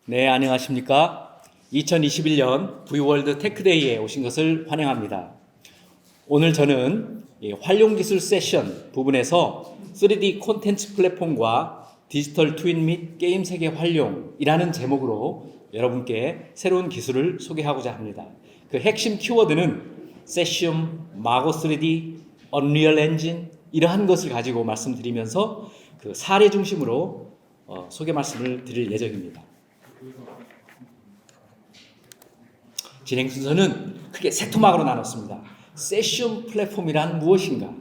네, 안녕하십니까. 2021년 V월드 테크데이에 오신 것을 환영합니다. 오늘 저는 활용기술 세션 부분에서 3D 콘텐츠 플랫폼과 디지털 트윈 및 게임 세계 활용이라는 제목으로 여러분께 새로운 기술을 소개하고자 합니다. 그 핵심 키워드는 세슘, 마고 3D, 언리얼 엔진 이러한 것을 가지고 말씀드리면서 그 사례 중심으로 소개 말씀을 드릴 예정입니다. 진행 순서는 크게 세 토막으로 나눴습니다. 세슘 플랫폼이란 무엇인가?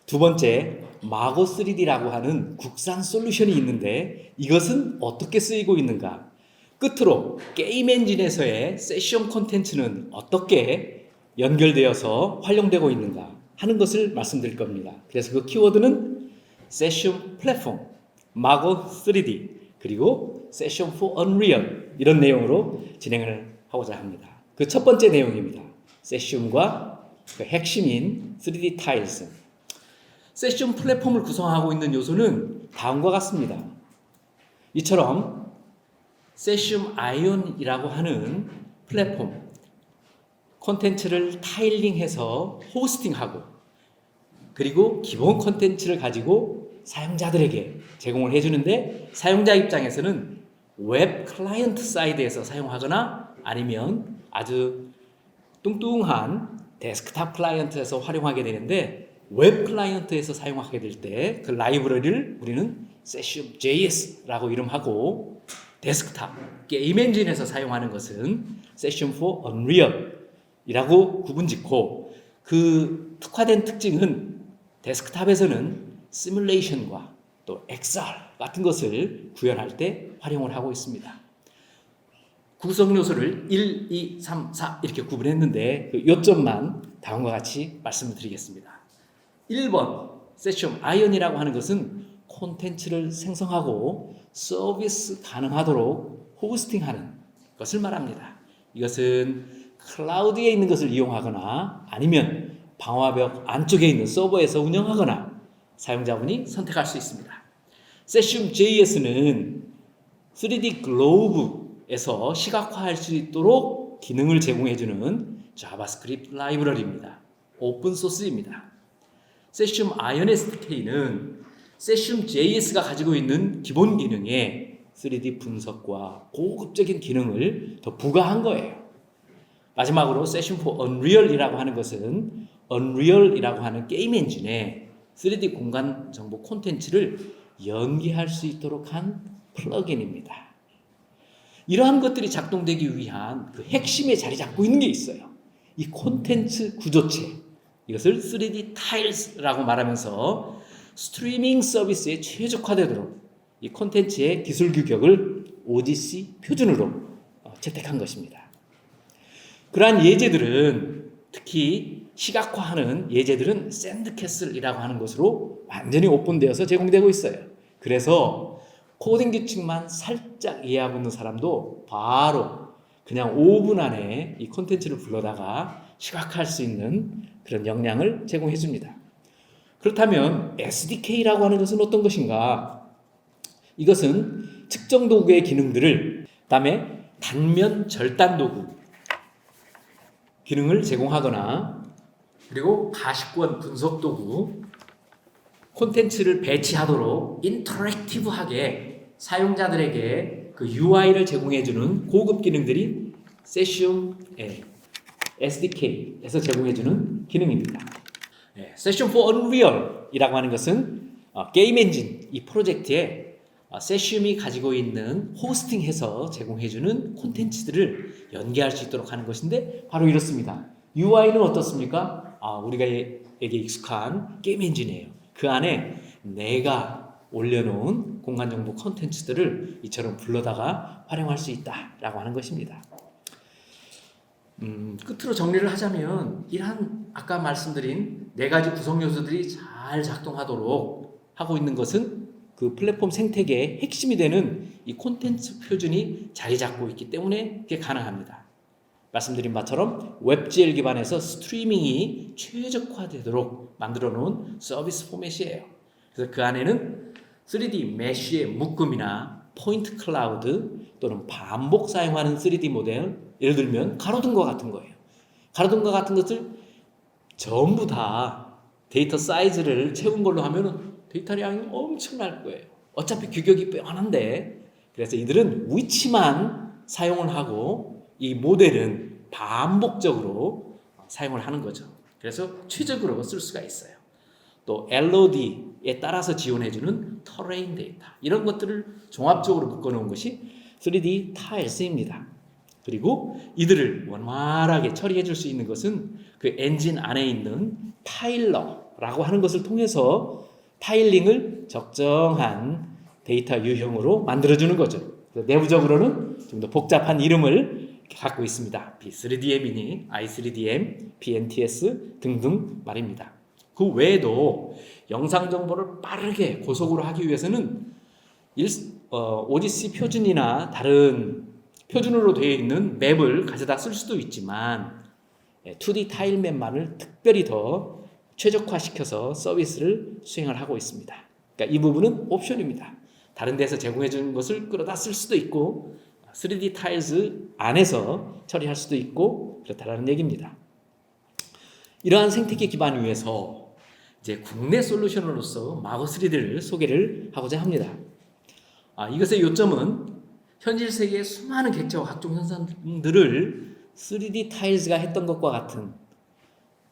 두 번째, 마고 3D라고 하는 국산 솔루션이 있는데 이것은 어떻게 쓰이고 있는가? 끝으로 게임 엔진에서의 세슘 콘텐츠는 어떻게 연결되어서 활용되고 있는가 하는 것을 말씀드릴 겁니다. 그래서 그 키워드는 세슘 플랫폼, 마고 3D, 그리고 세션 for Unreal 이런 내용으로 진행을 하고자 합니다. 그 첫 번째 내용입니다. 세슘과 그 핵심인 3D 타일스. 세슘 플랫폼을 구성하고 있는 요소는 다음과 같습니다. 이처럼 세슘 아이온이라고 하는 플랫폼 콘텐츠를 타일링해서 호스팅하고 그리고 기본 콘텐츠를 가지고 사용자들에게 제공을 해주는데 사용자 입장에서는 웹 클라이언트 사이드에서 사용하거나 아니면 아주 뚱뚱한 데스크탑 클라이언트에서 활용하게 되는데 웹 클라이언트에서 사용하게 될 때 그 라이브러리를 우리는 세슘 JS라고 이름하고 데스크탑 게임 엔진에서 사용하는 것은 세슘 for Unreal이라고 구분짓고 그 특화된 특징은 데스크탑에서는 시뮬레이션과 또 엑셀 같은 것을 구현할 때 활용을 하고 있습니다. 구성 요소를 1, 2, 3, 4 이렇게 구분했는데 그 요점만 다음과 같이 말씀을 드리겠습니다. 1번 세슘 아이언이라고 하는 것은 콘텐츠를 생성하고 서비스 가능하도록 호스팅하는 것을 말합니다. 이것은 클라우드에 있는 것을 이용하거나 아니면 방화벽 안쪽에 있는 서버에서 운영하거나 사용자분이 선택할 수 있습니다. 세슘 JS는 3D 글로브에서 시각화할 수 있도록 기능을 제공해주는 자바스크립트 라이브러리입니다. 오픈소스입니다. 세슘 아이언 SDK는 세슘 JS가 가지고 있는 기본 기능에 3D 분석과 고급적인 기능을 더 부과한 거예요. 마지막으로 세슘 for Unreal이라고 하는 것은 Unreal이라고 하는 게임 엔진에 3D 공간 정보 콘텐츠를 연계할 수 있도록 한 플러그인입니다. 이러한 것들이 작동되기 위한 그 핵심에 자리 잡고 있는 게 있어요. 이 콘텐츠 구조체, 이것을 3D 타일스라고 말하면서 스트리밍 서비스에 최적화되도록 이 콘텐츠의 기술 규격을 OGC 표준으로 채택한 것입니다. 그러한 예제들은 특히 시각화하는 예제들은 샌드캐슬이라고 하는 것으로 완전히 오픈되어서 제공되고 있어요. 그래서 코딩 규칙만 살짝 이해하고 있는 사람도 바로 그냥 5분 안에 이 콘텐츠를 불러다가 시각화할 수 있는 그런 역량을 제공해 줍니다. 그렇다면 SDK라고 하는 것은 어떤 것인가? 이것은 측정 도구의 기능들을 그다음에 단면 절단 도구 기능을 제공하거나 그리고 가시권 분석 도구 콘텐츠를 배치하도록 인터랙티브하게 사용자들에게 그 UI를 제공해주는 고급 기능들이 세슘 SDK에서 제공해주는 기능입니다. 세슘 for Unreal이라고 하는 것은 게임 엔진 이 프로젝트에 세슘이 가지고 있는 호스팅해서 제공해주는 콘텐츠들을 연계할 수 있도록 하는 것인데 바로 이렇습니다. UI는 어떻습니까? 우리에게 익숙한 게임 엔진이에요. 그 안에 내가 올려놓은 공간정보 콘텐츠들을 이처럼 불러다가 활용할 수 있다라고 하는 것입니다. 끝으로 정리를 하자면 이러한 아까 말씀드린 네 가지 구성 요소들이 잘 작동하도록 하고 있는 것은 그 플랫폼 생태계의 핵심이 되는 이 콘텐츠 표준이 자리 잡고 있기 때문에 그게 가능합니다. 말씀드린 바처럼 웹GL 기반에서 스트리밍이 최적화되도록 만들어 놓은 서비스 포맷이에요. 그래서 그 안에는 3D 메쉬의 묶음이나 포인트 클라우드 또는 반복 사용하는 3D 모델, 예를 들면 가로등과 같은 거예요. 가로등과 같은 것을 전부 다 데이터 사이즈를 채운 걸로 하면은 데이터량이 엄청날 거예요. 어차피 규격이 뻔한데, 그래서 이들은 위치만 사용을 하고 이 모델은 반복적으로 사용을 하는 거죠. 그래서 최적으로 쓸 수가 있어요. 또 LOD에 따라서 지원해주는 터레인 데이터, 이런 것들을 종합적으로 묶어놓은 것이 3D 타일스입니다. 그리고 이들을 원활하게 처리해 줄 수 있는 것은 그 엔진 안에 있는 타일러라고 하는 것을 통해서 타일링을 적정한 데이터 유형으로 만들어주는 거죠. 내부적으로는 좀 더 복잡한 이름을 갖고 있습니다. B3DM이니 i3DM, PNTS 등등 말입니다. 그 외에도 영상 정보를 빠르게 고속으로 하기 위해서는 OGC 표준이나 다른 표준으로 되어 있는 맵을 가져다 쓸 수도 있지만 2D 타일 맵만을 특별히 더 최적화시켜서 서비스를 수행을 하고 있습니다. 그러니까 이 부분은 옵션입니다. 다른 데서 제공해 주는 것을 끌어다 쓸 수도 있고 3D 타일즈 안에서 처리할 수도 있고 그렇다는 얘기입니다. 이러한 생태계 기반 위에서 이제 국내 솔루션으로서 마고 3D를 소개를 하고자 합니다. 이것의 요점은 현실 세계의 수많은 객체와 각종 현상들을 3D 타일즈가 했던 것과 같은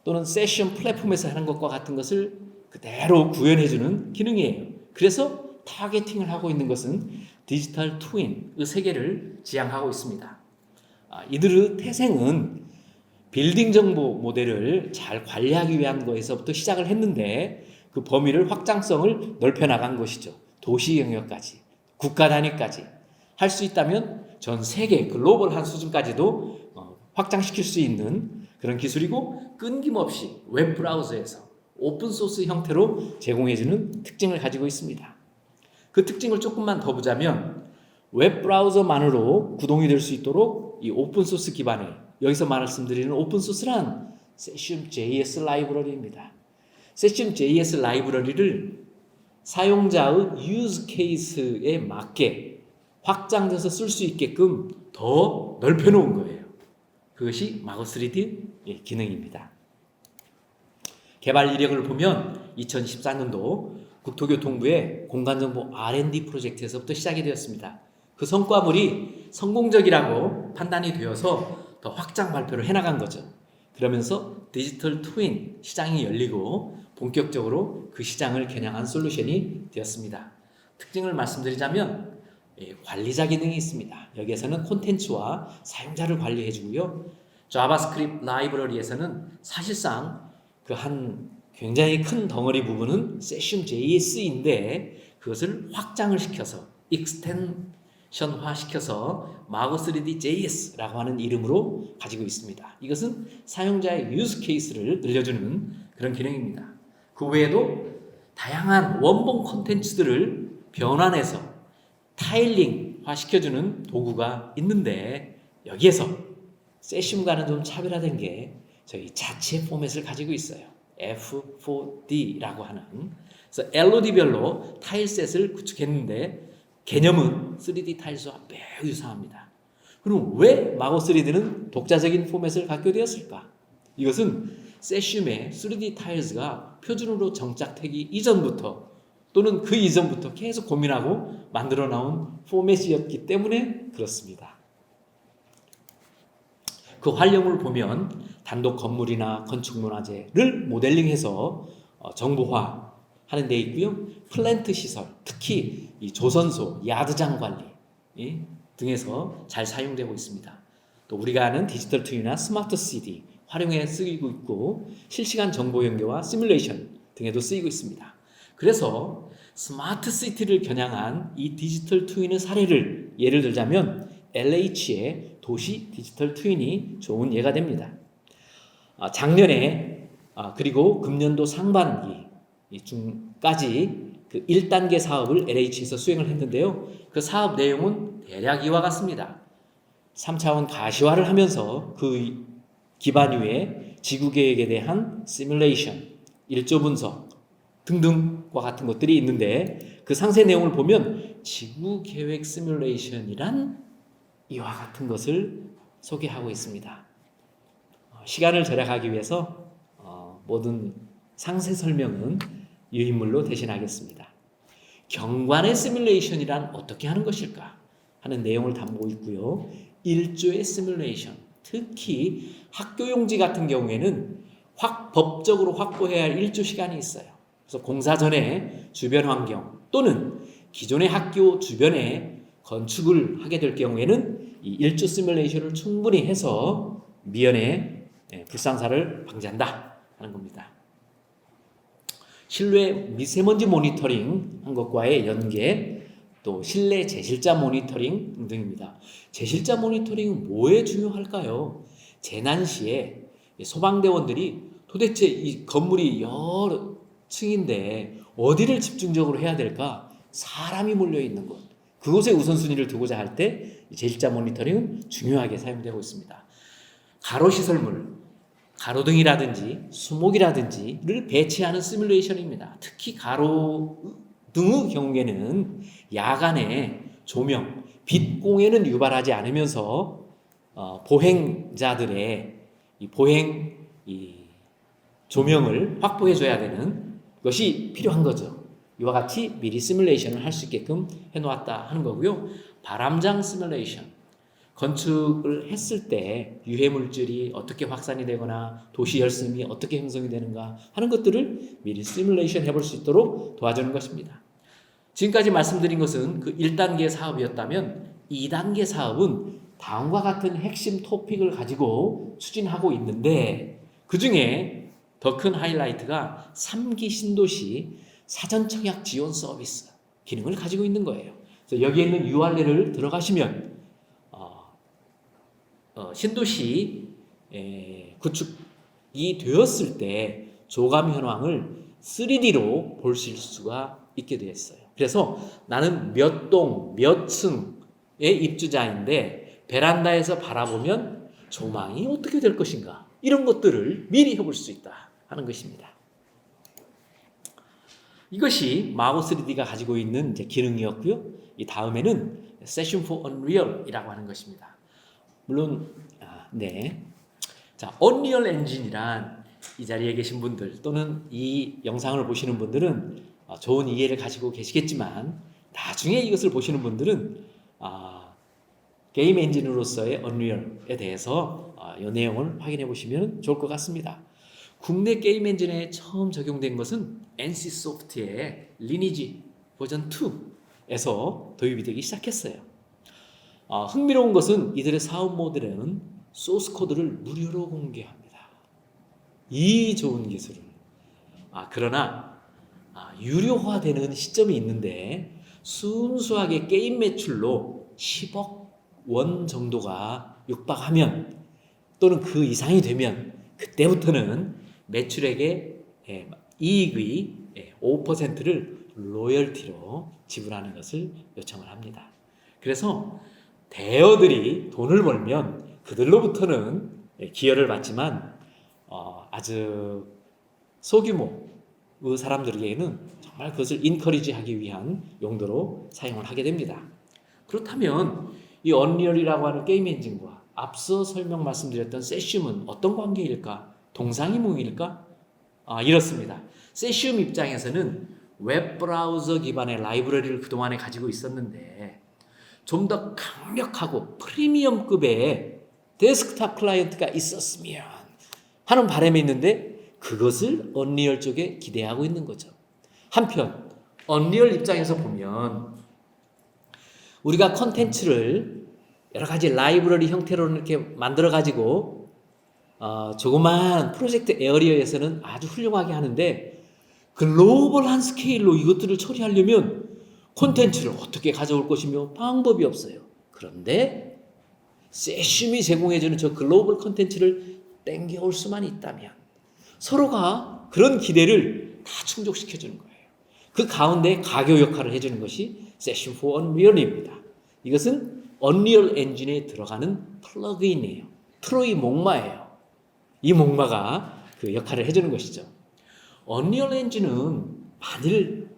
또는 세션 플랫폼에서 하는 것과 같은 것을 그대로 구현해주는 기능이에요. 그래서 타겟팅을 하고 있는 것은 디지털 트윈의 세계를 지향하고 있습니다. 이들의 태생은 빌딩 정보 모델을 잘 관리하기 위한 것에서부터 시작을 했는데 그 범위를 확장성을 넓혀 나간 것이죠. 도시 영역까지, 국가 단위까지 할 수 있다면 전 세계 글로벌한 수준까지도 확장시킬 수 있는 그런 기술이고 끊김없이 웹 브라우저에서 오픈 소스 형태로 제공해주는 특징을 가지고 있습니다. 그 특징을 조금만 더 보자면 웹 브라우저만으로 구동이 될 수 있도록 이 오픈 소스 기반의, 여기서 말씀드리는 오픈 소스란 Session.js 라이브러리입니다. Session.js 라이브러리를 사용자의 유즈 케이스에 맞게 확장돼서 쓸 수 있게끔 더 넓혀 놓은 거예요. 그것이 마고 3D 기능입니다. 개발 이력을 보면 2014년도 국토교통부의 공간정보 R&D 프로젝트에서부터 시작이 되었습니다. 그 성과물이 성공적이라고 판단이 되어서 더 확장 발표를 해나간 거죠. 그러면서 디지털 트윈 시장이 열리고 본격적으로 그 시장을 겨냥한 솔루션이 되었습니다. 특징을 말씀드리자면 관리자 기능이 있습니다. 여기에서는 콘텐츠와 사용자를 관리해주고요. 자바스크립트 라이브러리에서는 사실상 그 한 굉장히 큰 덩어리 부분은 Session.js인데 그것을 확장을 시켜서 익스텐션화 시켜서 마고 3D JS라고 하는 이름으로 가지고 있습니다. 이것은 사용자의 유즈 케이스를 늘려주는 그런 기능입니다. 그 외에도 다양한 원본 콘텐츠들을 변환해서 타일링화 시켜주는 도구가 있는데 여기에서 세션과는 좀 차별화된 게 저희 자체 포맷을 가지고 있어요. F4D라고 하는. 그래서 LOD별로 타일셋을 구축했는데 개념은 3D 타일스와 매우 유사합니다. 그럼 왜 마고 3D는 독자적인 포맷을 갖게 되었을까? 이것은 세슘의 3D 타일스가 표준으로 정착되기 이전부터 또는 그 이전부터 계속 고민하고 만들어 나온 포맷이었기 때문에 그렇습니다. 그 활용을 보면 단독 건물이나 건축 문화재를 모델링해서 정보화하는 데 있고요. 플랜트 시설, 특히 이 조선소, 야드장 관리 등에서 잘 사용되고 있습니다. 또 우리가 아는 디지털 트윈이나 스마트 시티 활용해 쓰이고 있고 실시간 정보 연계와 시뮬레이션 등에도 쓰이고 있습니다. 그래서 스마트 시티를 겨냥한 이 디지털 트윈의 사례를 예를 들자면 LH의 도시 디지털 트윈이 좋은 예가 됩니다. 작년에 그리고 금년도 상반기 중까지 그 1단계 사업을 LH에서 수행을 했는데요. 그 사업 내용은 대략 이와 같습니다. 3차원 가시화를 하면서 그 기반 위에 지구계획에 대한 시뮬레이션, 일조 분석 등등과 같은 것들이 있는데 그 상세 내용을 보면 지구 계획 시뮬레이션이란 이와 같은 것을 소개하고 있습니다. 시간을 절약하기 위해서 모든 상세 설명은 유인물로 대신하겠습니다. 경관의 시뮬레이션이란 어떻게 하는 것일까 하는 내용을 담고 있고요. 일조의 시뮬레이션, 특히 학교용지 같은 경우에는 법적으로 확보해야 할 일조 시간이 있어요. 그래서 공사 전에 주변 환경 또는 기존의 학교 주변에 건축을 하게 될 경우에는 이 일조 시뮬레이션을 충분히 해서 미연에 불상사를 방지한다 하는 겁니다. 실내 미세먼지 모니터링 한 것과의 연계, 또 실내 제실자 모니터링 등입니다. 제실자 모니터링은 뭐에 중요할까요? 재난 시에 소방대원들이 도대체 이 건물이 여러 층인데 어디를 집중적으로 해야 될까? 사람이 몰려 있는 곳, 그곳에 우선순위를 두고자 할 때 제실자 모니터링은 중요하게 사용되고 있습니다. 가로시설물, 가로등이라든지 수목이라든지를 배치하는 시뮬레이션입니다. 특히 가로등의 경우에는 야간에 조명, 빛공해는 유발하지 않으면서 보행자들의 이 보행 조명을 확보해줘야 되는 것이 필요한 거죠. 이와 같이 미리 시뮬레이션을 할 수 있게끔 해놓았다 하는 거고요. 바람장 시뮬레이션, 건축을 했을 때 유해물질이 어떻게 확산이 되거나 도시 열섬이 어떻게 형성이 되는가 하는 것들을 미리 시뮬레이션 해볼 수 있도록 도와주는 것입니다. 지금까지 말씀드린 것은 그 1단계 사업이었다면 2단계 사업은 다음과 같은 핵심 토픽을 가지고 추진하고 있는데, 그 중에 더 큰 하이라이트가 3기 신도시 사전청약 지원 서비스 기능을 가지고 있는 거예요. 그래서 여기에 있는 URL을 들어가시면 신도시 구축이 되었을 때 조감 현황을 3D로 볼 수가 있게 되었어요. 그래서 나는 몇 동, 몇 층의 입주자인데 베란다에서 바라보면 조망이 어떻게 될 것인가, 이런 것들을 미리 해볼 수 있다 하는 것입니다. 이것이 마고 3D가 가지고 있는 이제 기능이었고요. 이 다음에는 Session for Unreal이라고 하는 것입니다. 물론 자, 언리얼 엔진이란 이 자리에 계신 분들 또는 이 영상을 보시는 분들은 좋은 이해를 가지고 계시겠지만, 나중에 이것을 보시는 분들은 게임 엔진으로서의 언리얼에 대해서 이 내용을 확인해 보시면 좋을 것 같습니다. 국내 게임 엔진에 처음 적용된 것은 NC소프트의 리니지 버전 2에서 도입이 되기 시작했어요. 흥미로운 것은 이들의 사업 모델은 소스 코드를 무료로 공개합니다. 이 좋은 기술을. 그러나 유료화되는 시점이 있는데 순수하게 게임 매출로 10억 원 정도가 육박하면 또는 그 이상이 되면 그때부터는 매출액의 이익의 5%를 로열티로 지불하는 것을 요청을 합니다. 그래서 대여들이 돈을 벌면 그들로부터는 기여를 받지만 아주 소규모의 사람들에게는 정말 그것을 인커리지하기 위한 용도로 사용을 하게 됩니다. 그렇다면 이 언리얼이라고 하는 게임 엔진과 앞서 설명 말씀드렸던 세슘은 어떤 관계일까? 동상이몽일까? 이렇습니다. 세슘 입장에서는 웹브라우저 기반의 라이브러리를 그동안에 가지고 있었는데 좀 더 강력하고 프리미엄급의 데스크탑 클라이언트가 있었으면 하는 바람이 있는데, 그것을 언리얼 쪽에 기대하고 있는 거죠. 한편 언리얼 입장에서 보면 우리가 컨텐츠를 여러 가지 라이브러리 형태로 이렇게 만들어 가지고 조그마한 프로젝트 에어리어에서는 아주 훌륭하게 하는데, 글로벌한 스케일로 이것들을 처리하려면 콘텐츠를 어떻게 가져올 것이며 방법이 없어요. 그런데 세슘이 제공해주는 저 글로벌 콘텐츠를 땡겨올 수만 있다면 서로가 그런 기대를 다 충족시켜주는 거예요. 그 가운데 가교 역할을 해주는 것이 Session for Unreal입니다. 이것은 언리얼 엔진에 들어가는 플러그인이에요. 트로이 목마예요. 이 목마가 그 역할을 해주는 것이죠. 언리얼 엔진은 만일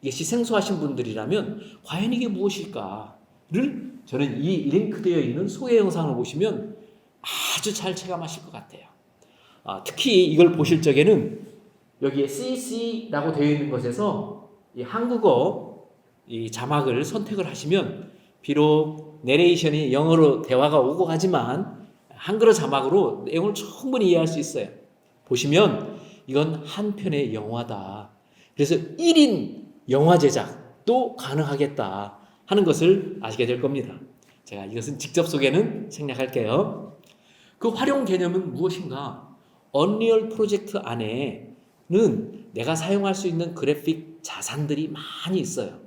이것이 생소하신 분들이라면 과연 이게 무엇일까를 저는 이 링크되어 있는 소개 영상을 보시면 아주 잘 체감하실 것 같아요. 특히 이걸 보실 적에는 여기에 CC라고 되어 있는 것에서 이 한국어 이 자막을 선택을 하시면 비록 내레이션이 영어로 대화가 오고 가지만 한글어 자막으로 내용을 충분히 이해할 수 있어요. 보시면 이건 한 편의 영화다. 그래서 1인 영화 제작도 가능하겠다 하는 것을 아시게 될 겁니다. 제가 이것은 직접 소개는 생략할게요. 그 활용 개념은 무엇인가? 언리얼 프로젝트 안에는 내가 사용할 수 있는 그래픽 자산들이 많이 있어요.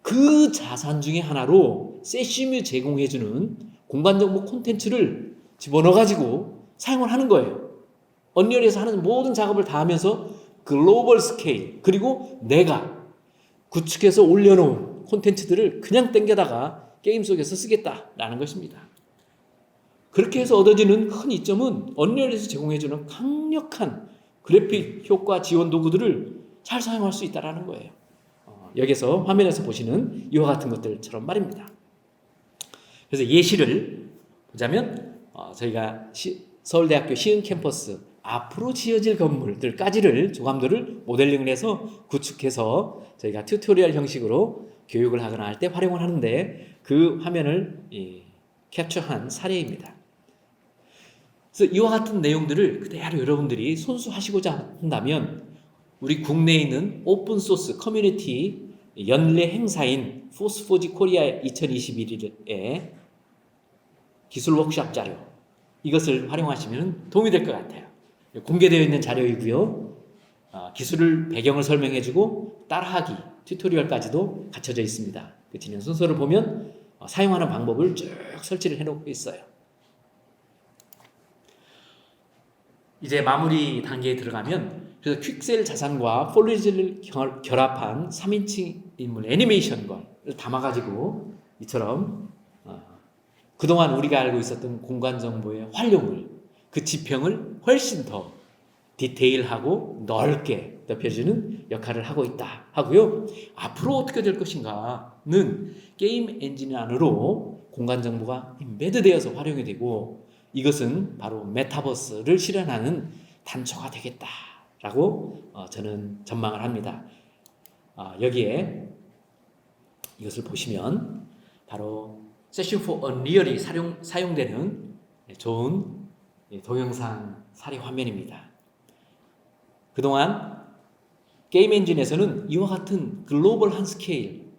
그 자산 중에 하나로 세심이 제공해주는 공간정보 콘텐츠를 집어넣어가지고 사용을 하는 거예요. 언리얼에서 하는 모든 작업을 다 하면서 글로벌 스케일, 그리고 내가 구축해서 올려놓은 콘텐츠들을 그냥 땡겨다가 게임 속에서 쓰겠다라는 것입니다. 그렇게 해서 얻어지는 큰 이점은 언리얼에서 제공해주는 강력한 그래픽 효과 지원 도구들을 잘 사용할 수 있다는 거예요. 여기서 화면에서 보시는 이와 같은 것들처럼 말입니다. 그래서 예시를 보자면 저희가 서울대학교 시흥 캠퍼스 앞으로 지어질 건물들까지를 조감도를 모델링을 해서 구축해서 저희가 튜토리얼 형식으로 교육을 하거나 할 때 활용을 하는데 그 화면을 캡처한 사례입니다. 그래서 이와 같은 내용들을 그대로 여러분들이 손수하시고자 한다면 우리 국내에 있는 오픈소스 커뮤니티 연례 행사인 포스포지 코리아 2021의 기술 워크숍 자료, 이것을 활용하시면 도움이 될 것 같아요. 공개되어 있는 자료이고요. 기술을 배경을 설명해주고 따라하기 튜토리얼까지도 갖춰져 있습니다. 그 진행 순서를 보면 사용하는 방법을 쭉 설치를 해놓고 있어요. 이제 마무리 단계에 들어가면 그래서 퀵셀 자산과 폴리지를 결합한 3인칭 인물 애니메이션을 담아가지고 이처럼 그동안 우리가 알고 있었던 공간 정보의 활용을, 그 지평을 훨씬 더 디테일하고 넓게 넓혀주는 역할을 하고 있다 하고요. 앞으로 어떻게 될 것인가는 게임 엔진 안으로 공간 정보가 임베드되어서 활용이 되고 이것은 바로 메타버스를 실현하는 단초가 되겠다라고 저는 전망을 합니다. 여기에 이것을 보시면 바로 세션 포 언리얼이 사용되는 좋은 동영상 사례 화면입니다. 그동안 게임 엔진에서는 이와 같은 글로벌한 스케일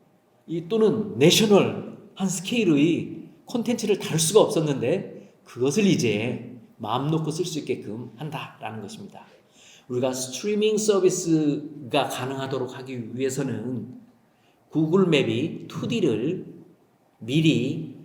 또는 내셔널한 스케일의 콘텐츠를 다룰 수가 없었는데 그것을 이제 마음 놓고 쓸 수 있게끔 한다라는 것입니다. 우리가 스트리밍 서비스가 가능하도록 하기 위해서는 구글 맵이 2D를 미리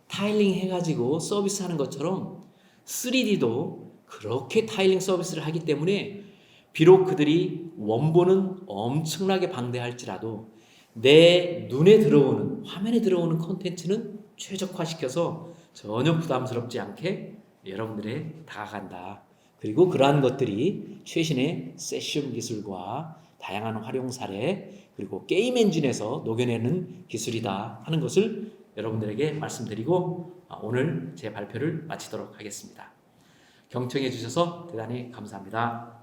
타일링 해가지고 서비스하는 것처럼 3D도 그렇게 타일링 서비스를 하기 때문에 비록 그들이 원본은 엄청나게 방대할지라도 내 눈에 들어오는, 화면에 들어오는 콘텐츠는 최적화시켜서 전혀 부담스럽지 않게 여러분들에 다가간다. 그리고 그러한 것들이 최신의 세션 기술과 다양한 활용 사례 그리고 게임 엔진에서 녹여내는 기술이다 하는 것을 여러분들에게 말씀드리고 오늘 제 발표를 마치도록 하겠습니다. 경청해 주셔서 대단히 감사합니다.